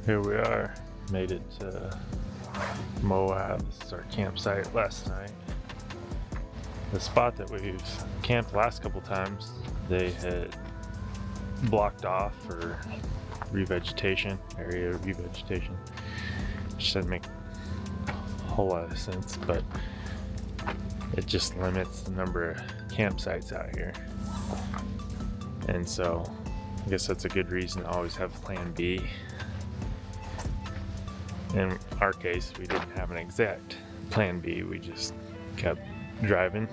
Here we are, made it to Moab. This is our campsite last night. The spot that we've camped the last couple times, they had blocked off for revegetation, area revegetation, which doesn't make a whole lot of sense, but it just limits the number of campsites out here. And so I guess that's a good reason to always have plan B. In our case, we didn't have an exact plan B, we just kept driving,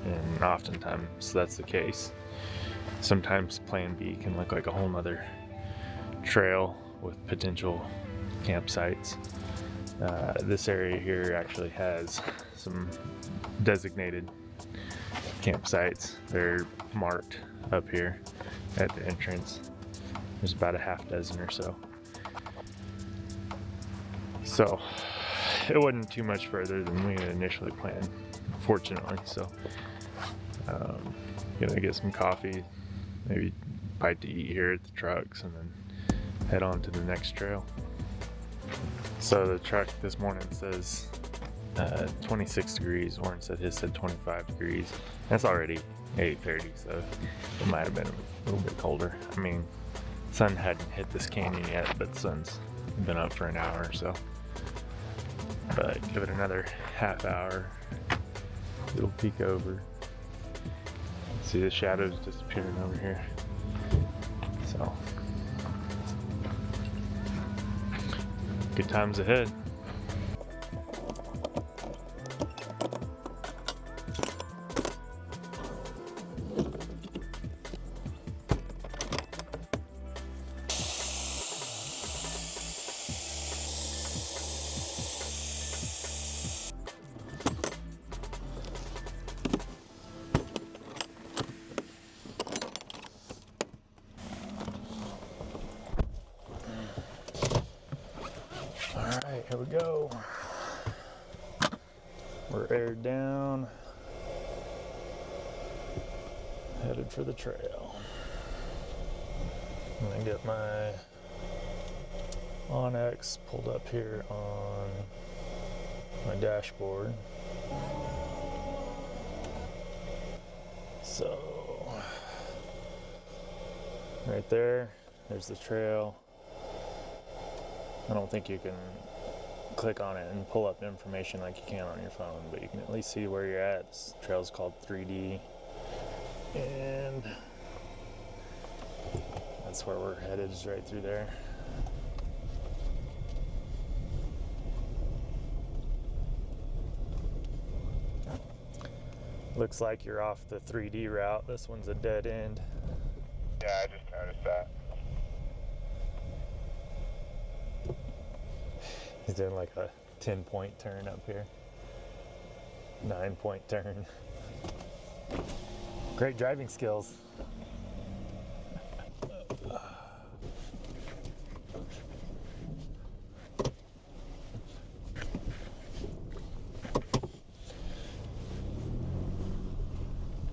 and oftentimes that's the case. Sometimes plan B can look like a whole nother trail with potential campsites. This area here actually has some designated campsites. They're marked up here at the entrance. There's about a half dozen or so. So it wasn't too much further than we had initially planned, fortunately. So gonna get some coffee, maybe bite to eat here at the trucks, and then head on to the next trail. So the truck this morning says 26 degrees. Warren said his said 25 degrees. That's already 8:30, so it might have been a little bit colder. I mean, sun hadn't hit this canyon yet, but the sun's been up for an hour or so. But give it another half hour, it'll peek over. See the shadows disappearing over here. So, good times ahead. Alright, here we go. We're aired down, headed for the trail. I'm gonna get my Onyx pulled up here on my dashboard. So, right there's the trail. I don't think you can click on it and pull up information like you can on your phone, but you can at least see where you're at. This trail's called 3D, and that's where we're headed, is right through there. Looks like you're off the 3D route. This one's a dead end. Yeah, I just noticed that. He's doing like a 10-point turn up here. 9-point turn. Great driving skills.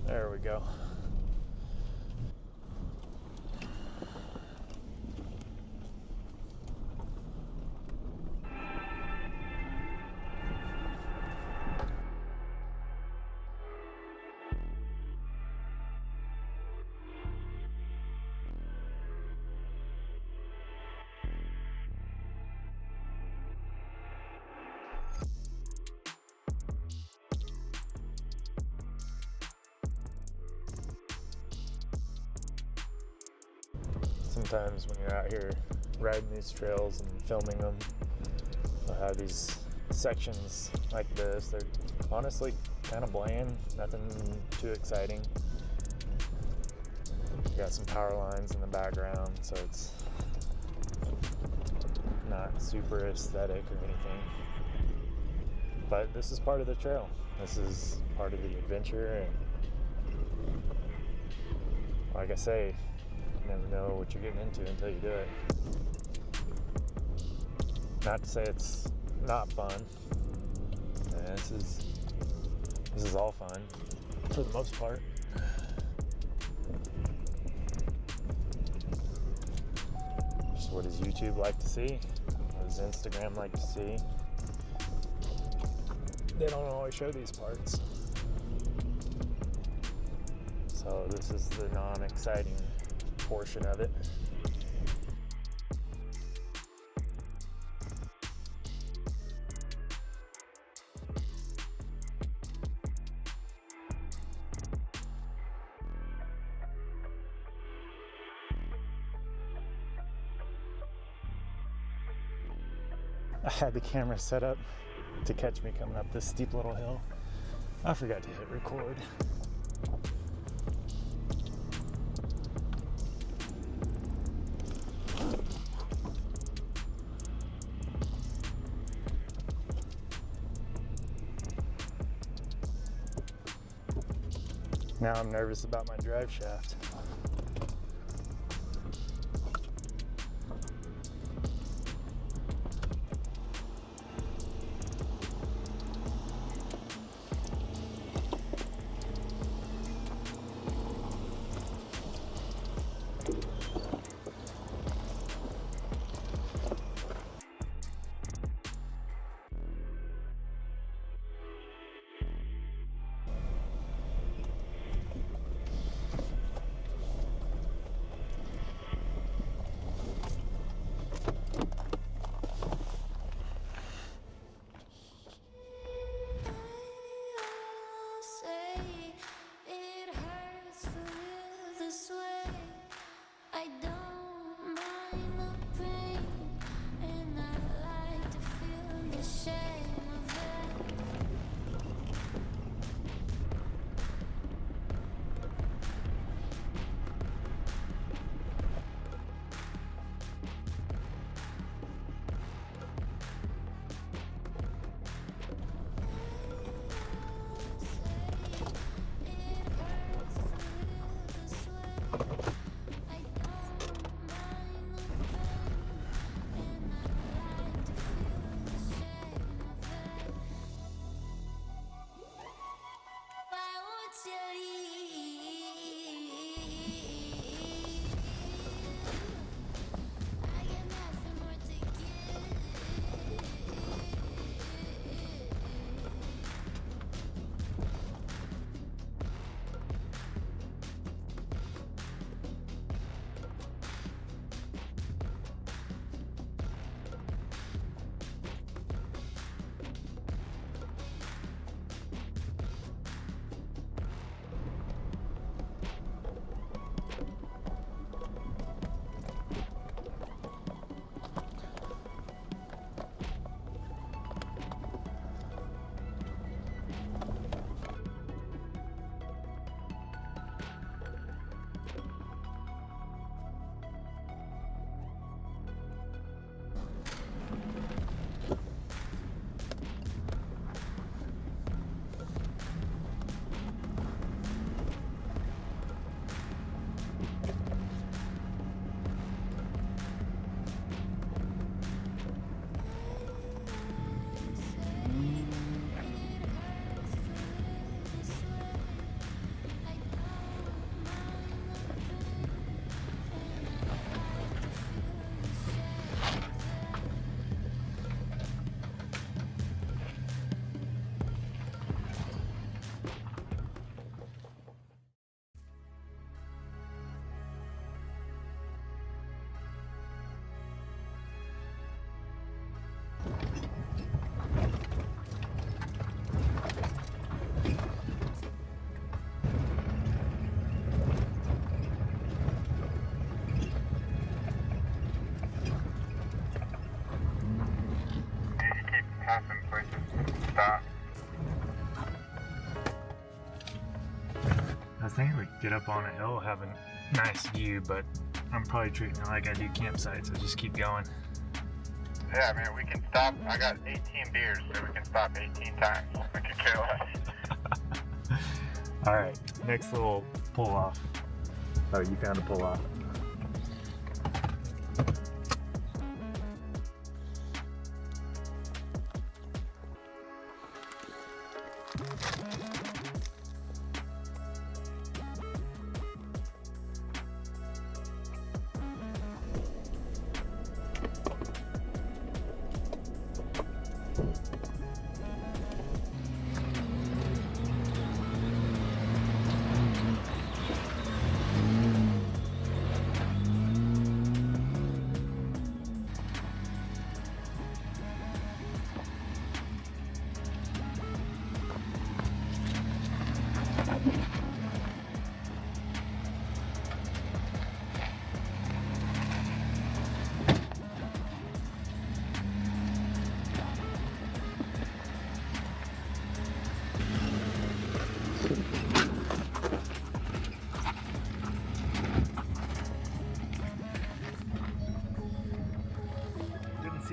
There we go. Sometimes when you're out here riding these trails and filming them, they'll have these sections like this. They're honestly kind of bland, nothing too exciting. You got some power lines in the background, so it's not super aesthetic or anything. But this is part of the trail. This is part of the adventure, and like I say, you never know what you're getting into until you do it. Not to say it's not fun. Yeah, this is all fun for the most part. Just what does YouTube like to see? What does Instagram like to see? They don't always show these parts. So this is the non-exciting portion of it. I had the camera set up to catch me coming up this steep little hill. I forgot to hit record. Now I'm nervous about my drive shaft. I think we get up on a hill, have a nice view, but I'm probably treating it like I do campsites. So just keep going. Yeah, man, we can stop. I got 18 beers, so we can stop 18 times. We can care less. All right, next little pull off. Oh, you found a pull off.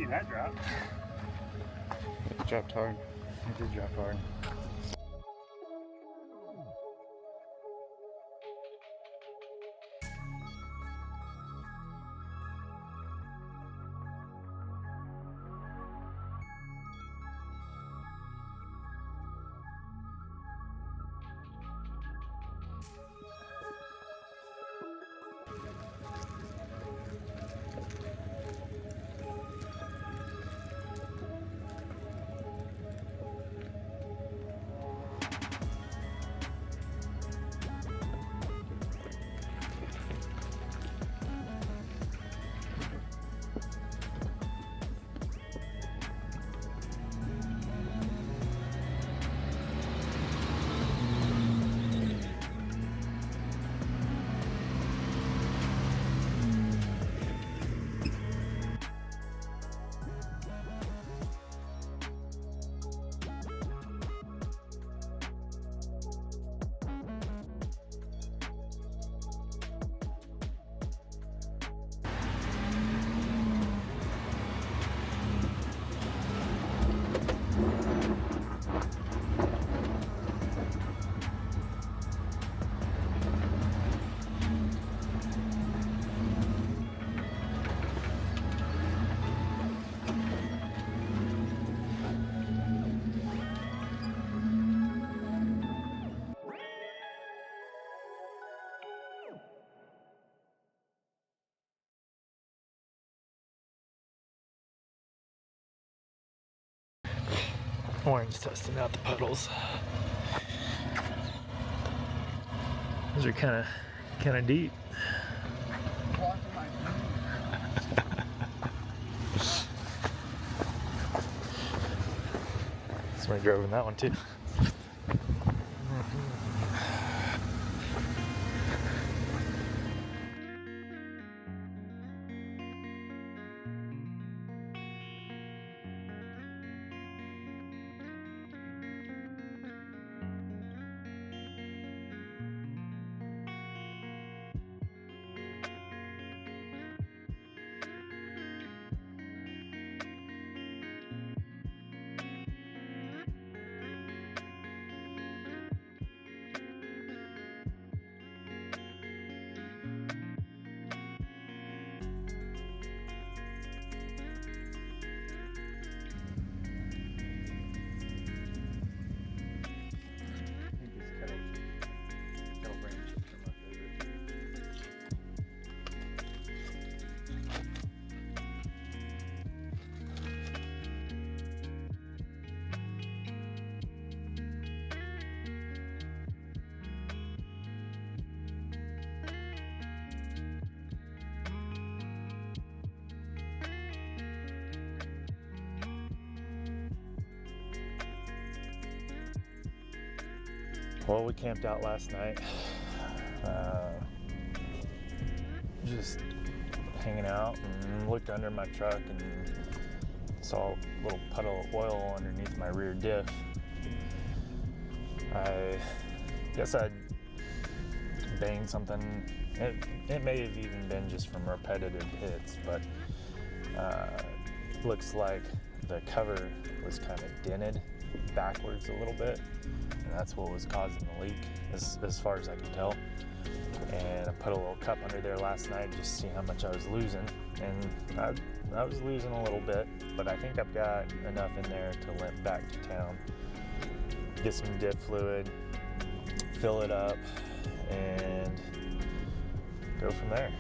that drop. It dropped hard. It did drop hard. Orange testing out the puddles. Those are kind of deep. Somebody drove in that one too. Well, we camped out last night, just hanging out, and looked under my truck and saw a little puddle of oil underneath my rear diff. I guess I'd banged something. It may have even been just from repetitive hits, but looks like the cover was kind of dented backwards a little bit, and that's what was causing the leak, as far as I can tell. And I put a little cup under there last night just to see how much I was losing, and I was losing a little bit, but I think I've got enough in there to limp back to town, get some diff fluid, fill it up, and go from there.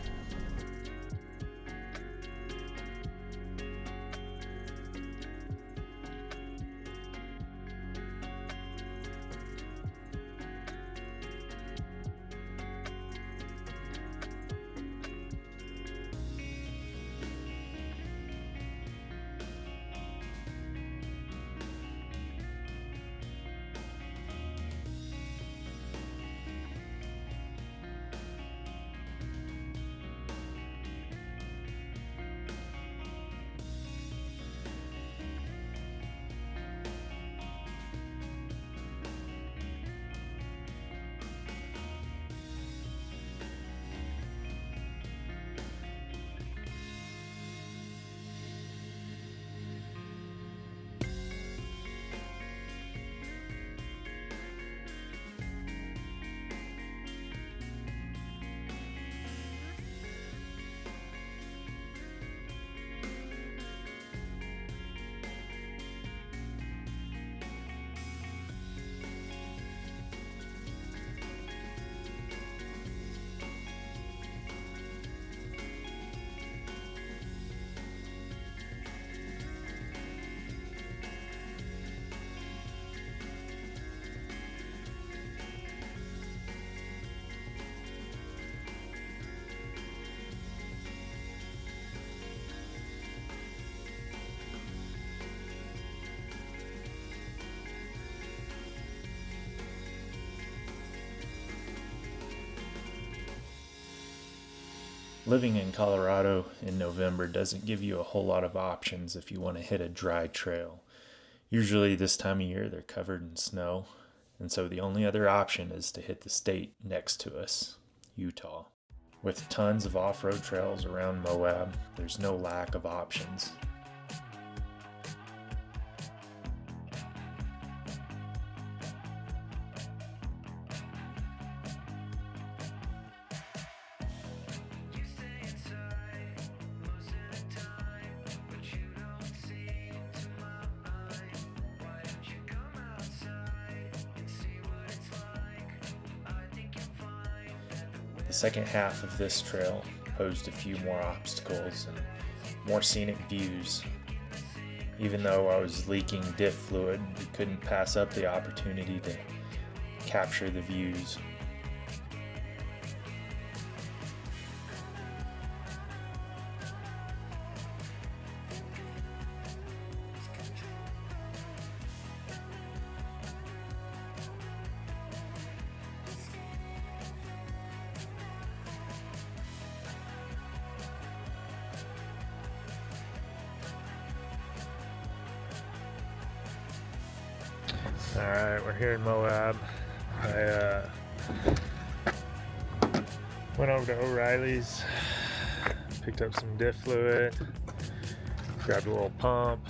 Living in Colorado in November doesn't give you a whole lot of options if you want to hit a dry trail. Usually this time of year they're covered in snow, and so the only other option is to hit the state next to us, Utah. With tons of off-road trails around Moab, there's no lack of options. The second half of this trail posed a few more obstacles and more scenic views. Even though I was leaking diff fluid, we couldn't pass up the opportunity to capture the views. Alright, we're here in Moab. I went over to O'Reilly's, picked up some diff fluid, grabbed a little pump,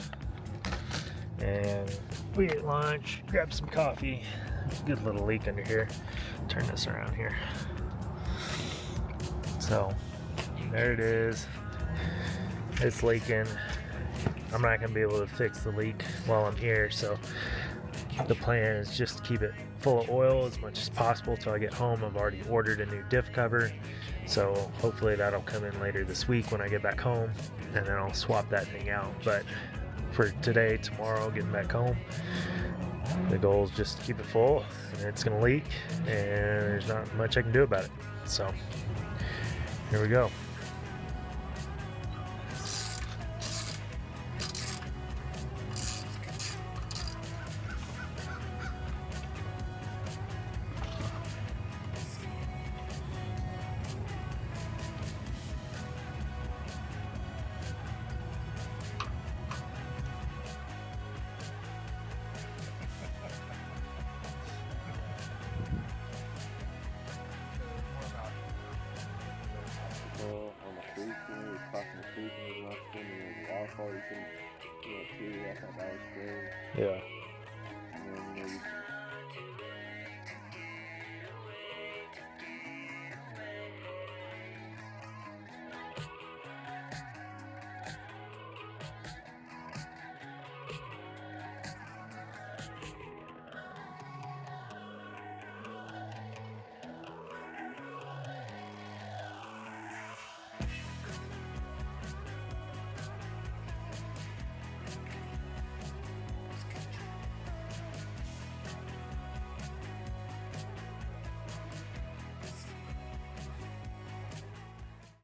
and we ate lunch, grabbed some coffee. Good little leak under here. Turn this around here. So, there it is. It's leaking. I'm not going to be able to fix the leak while I'm here, so the plan is just to keep it full of oil as much as possible till I get home. I've already ordered a new diff cover, so hopefully that'll come in later this week when I get back home, and then I'll swap that thing out. But for today, tomorrow, getting back home, the goal is just to keep it full, and it's going to leak, and there's not much I can do about it. So here we go. On the street, it's crossing the street and the asphalt, you can, see, I thought that was great. Yeah.